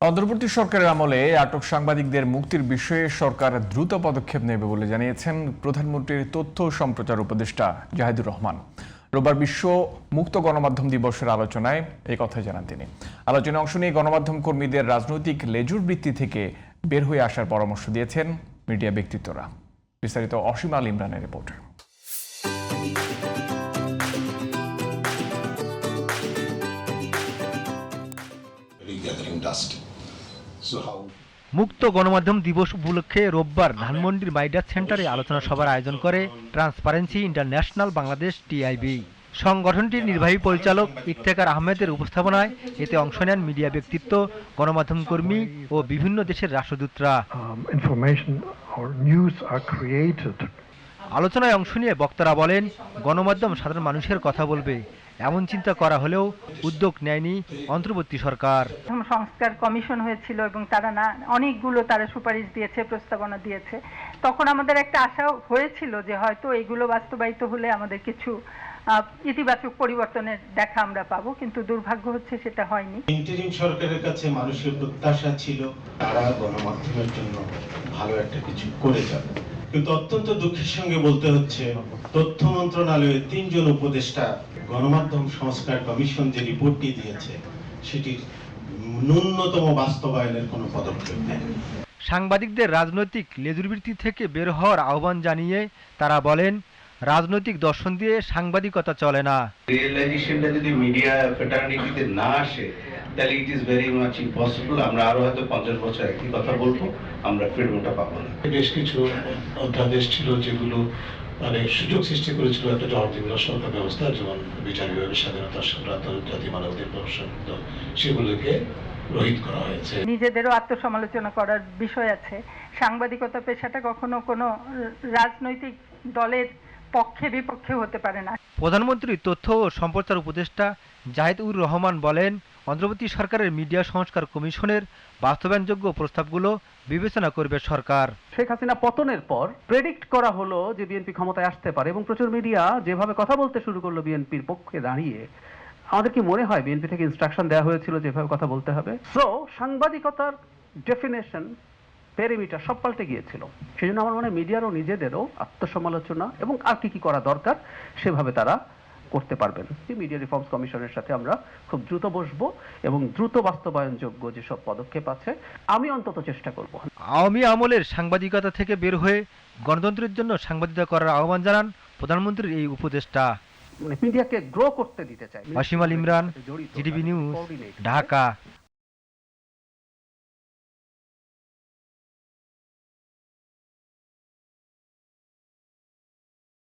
অন্তর্বর্তী সরকারের আমলে আটক সাংবাদিকদের মুক্তির বিষয়ে সরকার দ্রুত পদক্ষেপ নেবে বলে জানিয়েছেন প্রধানমন্ত্রীর তথ্য ও সম্প্রচার উপদেষ্টা জাহিদুর রহমান। রোববার বিশ্ব মুক্ত গণমাধ্যম দিবসের আলোচনায় এই কথা জানান তিনি। আলোচনায় অংশ নিয়ে গণমাধ্যম কর্মীদের রাজনৈতিক লেজুর বৃত্তি থেকে বের হয়ে আসার পরামর্শ দিয়েছেন মিডিয়া ব্যক্তিত্বরা। বিস্তারিত অসীম আল ইমরানের রিপোর্ট। মুক্ত গণমাধ্যম দিবস উপলক্ষে রোববার ধানমন্ডির মাইডাস সেন্টারে আলোচনা সভার আয়োজন করে ট্রান্সপারেন্সি ইন্টারন্যাশনাল বাংলাদেশ টিআইবি। সংগঠনটির নির্বাহী পরিচালক ইফতেখার আহমেদের উপস্থাপনায় এতে অংশ নেন মিডিয়া ব্যক্তিত্ব, গণমাধ্যম কর্মী ও বিভিন্ন দেশের রাষ্ট্রদূতরা। আলোচনায় অংশ নিয়ে বক্তারা বলেন, গণমাধ্যম সাধারণ মানুষের কথা বলবে এমন চিন্তা করা হলেও উদ্যোগ নেয়নি অন্তর্বর্তী সরকার। সংস্কার কমিশন হয়েছিল এবং তারা অনেকগুলো সুপারিশ দিয়েছে, প্রস্তাবনা দিয়েছে। তখন আমাদের একটা আশা হয়েছিল যে হয়তো এগুলো বাস্তবায়িত হলে আমাদের কিছু ইতিবাচক পরিবর্তনের দেখা আমরা পাবো, কিন্তু দুর্ভাগ্য হচ্ছে সেটা হয়নি। ইন্টারিম সরকারের কাছে মানুষের প্রত্যাশা ছিল তারা গণমাধ্যমের জন্য ভালো একটা কিছু করে যাবে, কিন্তু অত্যন্ত দুঃখের সঙ্গে বলতে হচ্ছে তথ্য মন্ত্রণালয়ের ৩ জন উপদেষ্টা গণমাধ্যম সংস্কার কমিশন যে রিপোর্টটি দিয়েছে সেটির ন্যূনতম বাস্তবায়নের কোনো পদক্ষেপ নেই। সাংবাদিকদের রাজনৈতিক লেজুরবৃত্তি থেকে বের হওয়ার আহ্বান জানিয়ে তারা বলেন, রাজনৈতিক দর্শন দিয়ে সাংবাদিকতা চলে না। রিয়েলাইজেশনটা যদি মিডিয়া ফ্রেটার্নিটিতে না আসে তাহলে it is very much impossible. আমরা আরো হয়তো 50 বছর একই কথা বলবো, আমরা ফ্রিডমটা পাবো না। বেশ কিছু অধ্যাদেশ ছিল যেগুলো সুযোগ সৃষ্টি করেছিল একটা জবাবদিহির সরকার ব্যবস্থা, যেমন বিচার বিভাগের স্বাধীনতা, আন্তর্জাতিক মানবাধিকার সংশোধন, সেগুলোকে রহিত করা হয়েছে। নিজেদেরও আত্মসমালোচনা করার বিষয় আছে। সাংবাদিকতা পেশাটা কখনো কোনো রাজনৈতিক দলের পক্ষে বিপক্ষে হতে পারে না। প্রধানমন্ত্রী তথ্য ও সম্প্রচার উপদেষ্টা জাহিদুর রহমান বলেন, অন্তর্বর্তী সরকারের মিডিয়া সংস্কার কমিশনের বাস্তবায়নযোগ্য প্রস্তাবগুলো বিবেচনা করবে সরকার। শেখ হাসিনা পতনের পর প্রেডিক্ট করা হলো যে বিএনপি ক্ষমতায় আসতে পারে এবং প্রচুর মিডিয়া যেভাবে কথা বলতে শুরু করলো বিএনপির পক্ষে দাঁড়িয়ে, আমাদের কি মনে হয় বিএনপি থেকে ইনস্ট্রাকশন দেওয়া হয়েছিল যেভাবে কথা বলতে হবে? সো সাংবাদিকতার ডেফিনেশন, পেরিমিটার সব পাল্টে গিয়েছিল। সেই জন্য আমার মনে হয় মিডিয়ারও নিজেদেরও আত্মসমালোচনা এবং আর কি করা দরকার সেভাবে তারা করতে পারবেন। মিডিয়া রিফর্মস কমিশনের সাথে আমরা খুব দ্রুত বসবো এবং দ্রুত বাস্তবায়নযোগ্য যেসব পদক্ষেপ আছে আমি অন্তত চেষ্টা করব। আওয়ামী আমলের সাংবাদিকতা থেকে বের হয়ে গণতন্ত্রের জন্য সাংবাদিকতা করার আহ্বান জানান প্রধানমন্ত্রীর এই উপদেষ্টা। মিডিয়াকে গ্রো করতে দিতে চাই। অসীম আল ইমরান, জিটিভি নিউজ, ঢাকা।